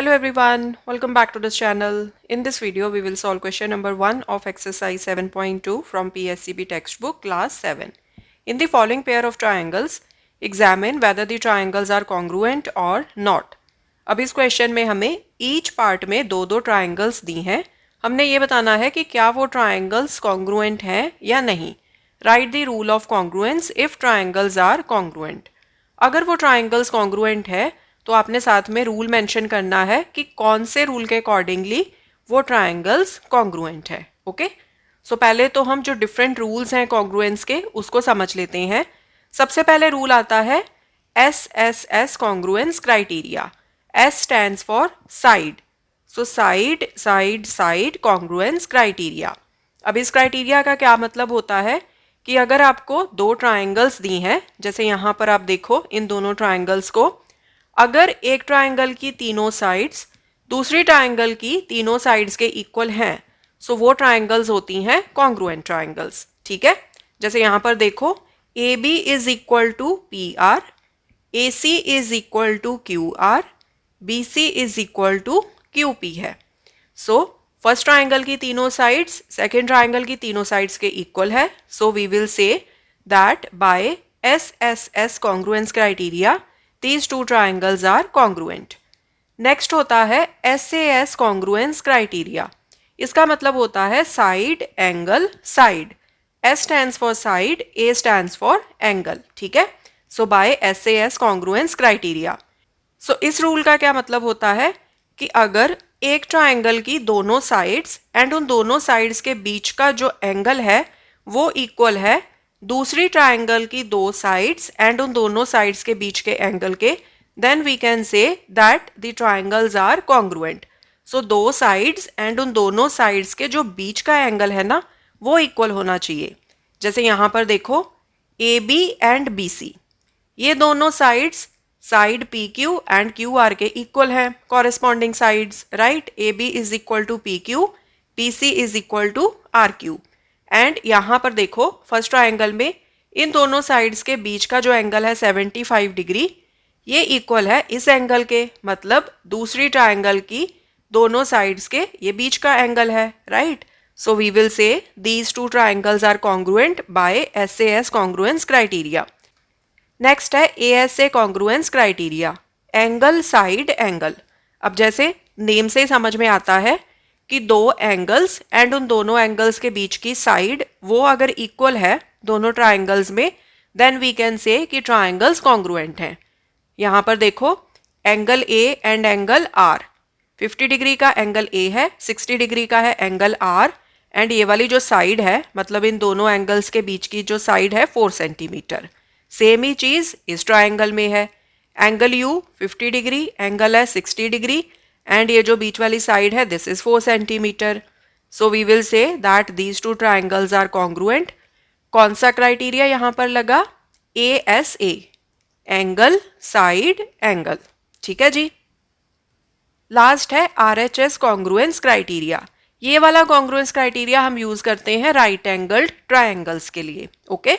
Hello everyone, welcome back to this channel. In this video, we will solve question number 1 of exercise 7.2 from PSCB textbook class 7. In the following pair of triangles, examine whether the triangles are congruent or not. अब इस question में हमें each part में दो दो triangles दी हैं. हमने ये बताना है कि क्या वो ट्राइंगल्स कॉन्ग्रुएंट हैं या नहीं. Right the rule of congruence if triangles are congruent. अगर वो ट्राइंगल्स कॉन्ग्रुएंट है तो आपने साथ में रूल मेंशन करना है कि कौन से रूल के अकॉर्डिंगली वो ट्राइंगल्स कॉन्ग्रुएंट है. ओके, सो पहले तो हम जो डिफरेंट रूल्स हैं कॉन्ग्रुएंस के उसको समझ लेते हैं. सबसे पहले रूल आता है SSS congruence criteria. S stands for side, so side side side congruence criteria. अब इस क्राइटेरिया का क्या मतलब होता है कि अगर आपको दो ट्राइंगल्स दी हैं, जैसे यहाँ पर आप देखो इन दोनों ट्राइंगल्स को, अगर एक ट्राइंगल की तीनों साइड्स दूसरी ट्राइंगल की तीनों साइड्स के इक्वल हैं, सो वो ट्राइंगल्स होती हैं कॉन्ग्रुएंट ट्राइंगल्स. ठीक है, जैसे यहाँ पर देखो AB is equal to PR, AC is equal to QR, BC is equal to QP है. सो फर्स्ट ट्राइंगल की तीनों साइड्स सेकेंड ट्राइंगल की तीनों साइड्स के इक्वल है. So we will say that by SSS congruence criteria these two triangles are congruent. Next होता है SAS congruence criteria. इसका मतलब होता है side angle side. S stands for side, A stands for angle. ठीक है, so bye SAS congruence criteria. सो इस rule का क्या मतलब होता है कि अगर एक ट्राइंगल की दोनों साइड्स एंड उन दोनों साइड्स के बीच का जो एंगल है वो इक्वल है दूसरी ट्राइंगल की दो साइड्स एंड उन दोनों साइड्स के बीच के एंगल के, then we can say that the triangles are congruent. So दो साइड्स एंड उन दोनों साइड्स के जो बीच का एंगल है ना वो इक्वल होना चाहिए. जैसे यहाँ पर देखो AB एंड BC, ये दोनों sides side PQ and QR के इक्वल हैं, corresponding sides. Right, AB is equal to PQ, BC is equal to RQ. And यहाँ पर देखो फर्स्ट ट्राइंगल में इन दोनों साइड्स के बीच का जो एंगल है 75 डिग्री, ये इक्वल है इस एंगल के, मतलब दूसरी ट्राइंगल की दोनों साइड्स के ये बीच का एंगल है. Right, so we will say these two triangles are congruent by SAS congruence criteria. Next है ASA congruence criteria, angle side angle. अब जैसे नेम से ही समझ में आता है कि दो एंगल्स एंड उन दोनों एंगल्स के बीच की साइड वो अगर इक्वल है दोनों ट्राइंगल्स में, देन वी कैन से कि ट्राइंगल्स कॉन्ग्रुएंट हैं. यहाँ पर देखो angle A and angle R, 50 degree का एंगल A है, 60 डिग्री का है एंगल R, एंड ये वाली जो साइड है मतलब इन दोनों एंगल्स के बीच की जो साइड है 4 सेंटीमीटर. सेम ही चीज़ इस ट्राइंगल में है, एंगल U 50 डिग्री, एंगल है 60 डिग्री, एंड ये जो बीच वाली साइड है this is 4 centimetre. So we will say that these two triangles are congruent. कौन सा क्राइटेरिया यहाँ पर लगा? ASA, angle side angle. ठीक है जी. लास्ट है RHS कॉन्ग्रुएंस क्राइटेरिया. ये वाला कॉन्ग्रुएंस क्राइटेरिया हम यूज करते हैं राइट एंगल्ड ट्राइंगल्स के लिए. Okay,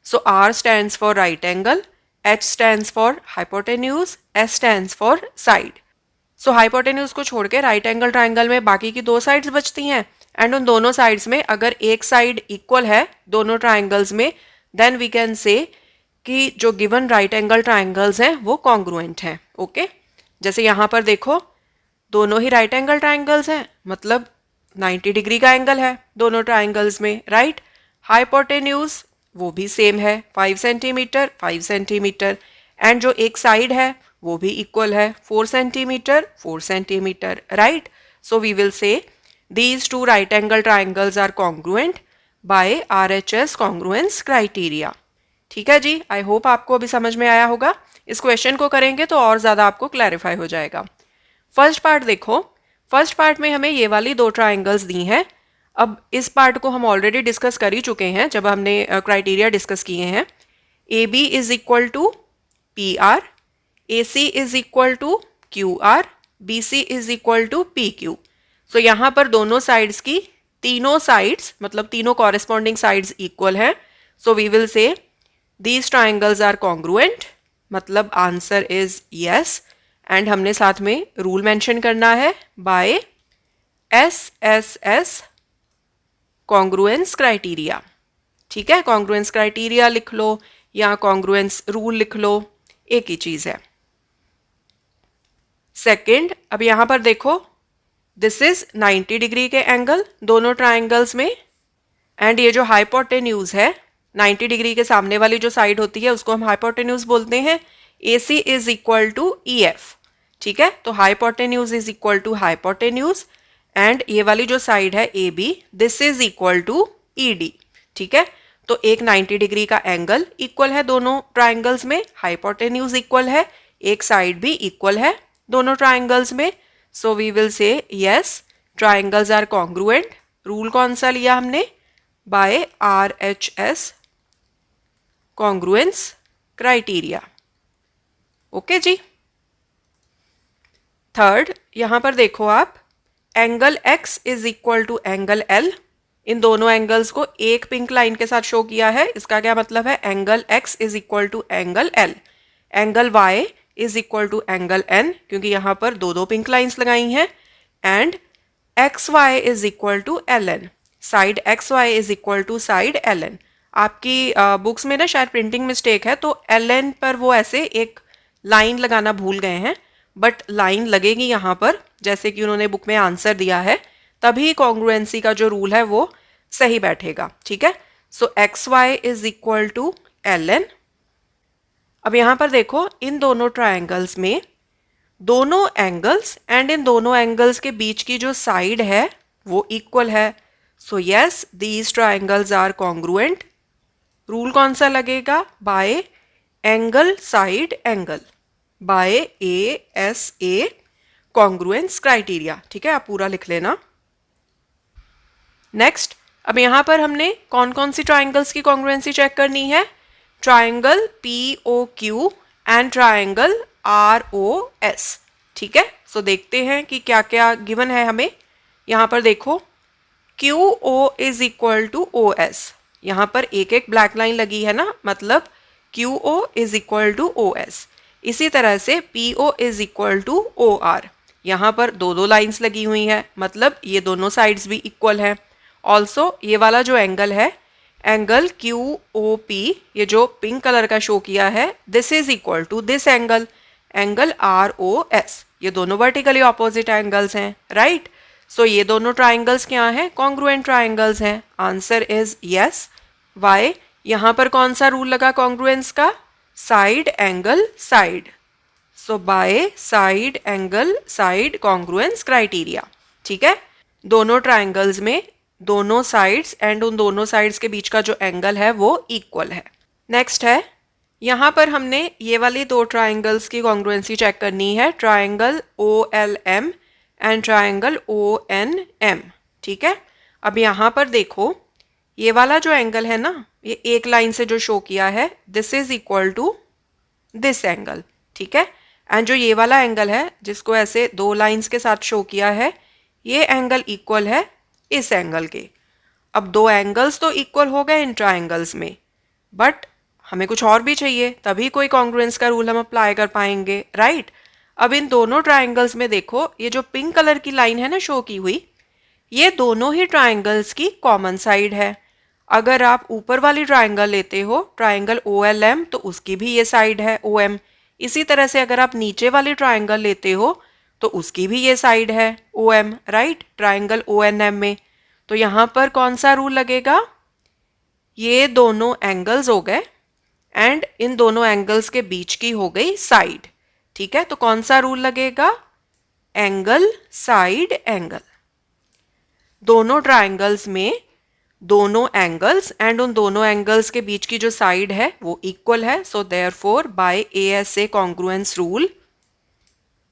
so R stands for right angle, H stands for hypotenuse, S stands for side. So hypotenuse को छोड़ के राइट एंगल ट्राइंगल में बाकी की दो साइड्स बचती हैं, एंड उन दोनों साइड्स में अगर एक साइड इक्वल है दोनों ट्राइंगल्स में, देन वी कैन से कि जो गिवन राइट एंगल ट्राइंगल्स हैं वो कॉन्ग्रुएंट हैं. ओके, जैसे यहाँ पर देखो दोनों ही राइट एंगल ट्राइंगल्स हैं, मतलब 90 डिग्री का एंगल है दोनों ट्राइंगल्स में. राइट, हाइपोटेन्यूज वो भी सेम है 5 सेंटीमीटर 5 सेंटीमीटर, एंड जो एक साइड है वो भी इक्वल है 4 centimetre 4 centimetre. Right, so we will say these two right angle triangles are congruent by RHS congruence criteria. ठीक है जी, आई होप आपको अभी समझ में आया होगा. इस क्वेश्चन को करेंगे तो और ज़्यादा आपको क्लैरिफाई हो जाएगा. फर्स्ट पार्ट देखो, फर्स्ट पार्ट में हमें ये वाली दो ट्राइंगल्स दी हैं. अब इस पार्ट को हम ऑलरेडी डिस्कस कर ही चुके हैं जब हमने क्राइटेरिया डिस्कस किए हैं. AB is equal to PR, AC is equal to QR, BC is equal to PQ. So यहाँ पर दोनों साइड्स की तीनों साइड्स मतलब तीनों कॉरेस्पॉन्डिंग साइड्स इक्वल हैं. So we will say these triangles are congruent, मतलब आंसर इज यस, एंड हमने साथ में रूल मेंशन करना है बाय SSS कॉन्ग्रुएंस क्राइटेरिया। ठीक है, कॉन्ग्रुएंस क्राइटेरिया लिख लो या कॉन्ग्रुएंस रूल लिख लो, एक ही चीज है। सेकंड, अब यहां पर देखो दिस इज 90 डिग्री के एंगल दोनों ट्राइंगल्स में, एंड ये जो हाइपोटेन्यूज है 90 डिग्री के सामने वाली जो साइड होती है उसको हम हाइपोटेन्यूज बोलते हैं। AC is equal to EF। ठीक है, तो hypotenuse is equal to hypotenuse, and ये वाली जो साइड है AB this is equal to ED। ठीक है, तो एक 90 डिग्री का एंगल इक्वल है दोनों ट्राइंगल्स में, हाइपोटेन्यूज इक्वल है, एक साइड भी इक्वल है दोनों ट्राइंगल्स में। So we will say yes triangles are congruent. Rule कौन सा लिया हमने? By RHS congruence criteria. Okay जी। थर्ड, यहां पर देखो आप, angle X is equal to angle L। इन दोनों एंगल्स को एक पिंक लाइन के साथ शो किया है। इसका क्या मतलब है? Angle X is equal to angle L। Angle Y is equal to angle N, क्योंकि यहां पर दो दो पिंक लाइंस लगाई हैं, and XY is equal to LN। Side XY is equal to side LN। आपकी बुक्स में ना शायद प्रिंटिंग मिस्टेक है, तो LN पर वो ऐसे एक लाइन लगाना भूल गए हैं, बट लाइन लगेगी यहाँ पर जैसे कि उन्होंने बुक में आंसर दिया है, तभी कॉन्ग्रुएंसी का जो रूल है वो सही बैठेगा। ठीक है, so XY is equal to LN। अब यहाँ पर देखो इन दोनों ट्राइंगल्स में दोनों एंगल्स एंड इन दोनों एंगल्स के बीच की जो साइड है वो इक्वल है। So yes these triangles are congruent. Rule कौन सा लगेगा? By angle side angle, by ASA congruence criteria. ठीक है, आप पूरा लिख लेना। नेक्स्ट, अब यहां पर हमने कौन कौन सी ट्राइंगल्स की कॉन्ग्रुएंसी चेक करनी है? Triangle POQ and triangle ROS। ठीक है, सो देखते हैं कि क्या क्या गिवन है हमें। यहां पर देखो QO is equal to OS। यहां पर एक एक ब्लैक लाइन लगी है ना, मतलब QO is equal to OS। इसी तरह से PO is equal to OR। यहां पर दो दो लाइंस लगी हुई हैं, मतलब ये दोनों साइड्स भी इक्वल हैं। ऑल्सो ये वाला जो एंगल है, एंगल QOP, ये जो पिंक कलर का शो किया है, this is equal to this angle, angle ROS। ये दोनों वर्टिकली ऑपोजिट एंगल्स हैं, राइट? सो ये दोनों ट्राइंगल्स क्या हैं? कॉन्ग्रुएंट ट्राइंगल्स हैं। Answer is yes. वाई? यहां पर कौन सा रूल लगा कॉन्ग्रुएंस का? Side angle side. So by side angle side congruence criteria. ठीक है, दोनों ट्राइंगल्स में दोनों साइड्स एंड उन दोनों साइड्स के बीच का जो एंगल है वो इक्वल है। नेक्स्ट है, यहां पर हमने ये वाली दो ट्राइंगल्स की कॉन्ग्रुएंसी चेक करनी है, triangle OLM and triangle ONM। ठीक है, अब यहां पर देखो ये वाला जो एंगल है ना, ये एक लाइन से जो शो किया है, this is equal to this angle. ठीक है, एंड जो ये वाला एंगल है जिसको ऐसे दो लाइंस के साथ शो किया है, ये एंगल इक्वल है इस एंगल के। अब दो एंगल्स तो इक्वल हो गए इन ट्राइंगल्स में, बट हमें कुछ और भी चाहिए, तभी कोई कॉन्ग्रुएंस का रूल हम अप्लाई कर पाएंगे, राइट? अब इन दोनों ट्राइंगल्स में देखो ये जो पिंक कलर की लाइन है ना शो की हुई, ये दोनों ही ट्राइंगल्स की कॉमन साइड है। अगर आप ऊपर वाली ट्राइंगल लेते हो, ट्राइंगल OLM, तो उसकी भी ये साइड है OM। इसी तरह से अगर आप नीचे वाली ट्राइंगल लेते हो तो उसकी भी ये साइड है OM, राइट? ट्राइंगल ONM में। तो यहां पर कौन सा रूल लगेगा? ये दोनों एंगल्स हो गए एंड इन दोनों एंगल्स के बीच की हो गई साइड। ठीक है, तो कौन सा रूल लगेगा? Angle side angle. दोनों ट्राइंगल्स में दोनों एंगल्स एंड उन दोनों एंगल्स के बीच की जो साइड है वो इक्वल है। So therefore by ASA congruence rule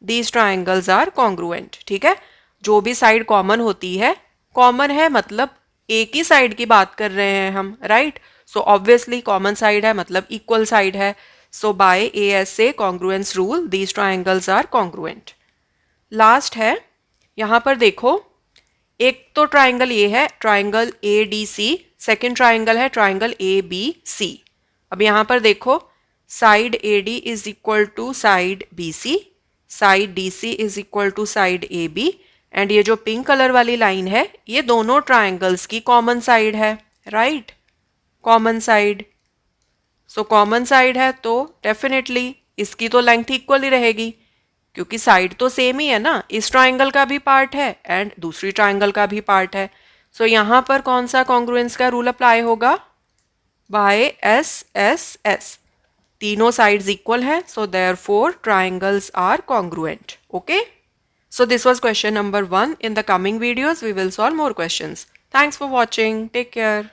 these triangles are congruent. ठीक है, जो भी साइड कॉमन होती है, कॉमन है मतलब एक ही साइड की बात कर रहे हैं हम, right? So obviously common side है मतलब इक्वल साइड है। So by ASA congruence rule these triangles are congruent. Last है, यहां पर देखो एक तो ट्राइंगल ये है ट्राइंगल ADC, सेकेंड ट्राइंगल है ट्राइंगल ABC। अब यहां पर देखो side AD is equal to side BC, side DC is equal to side AB, and ये जो पिंक कलर वाली लाइन है ये दोनों ट्राइंगल्स की कॉमन साइड है, right, common side. So common side है तो डेफिनेटली इसकी तो लेंथ इक्वल ही रहेगी, क्योंकि साइड तो सेम ही है ना, इस ट्राइंगल का भी पार्ट है एंड दूसरी ट्राइंगल का भी पार्ट है। सो यहाँ पर कौन सा कॉन्ग्रुएंस का रूल अप्लाई होगा, बाय एस एस एस, तीनों साइड्स इक्वल हैं, so therefore triangles are congruent. Okay, so this was question number 1. In the coming videos we will solve more questions. Thanks for watching. Take care.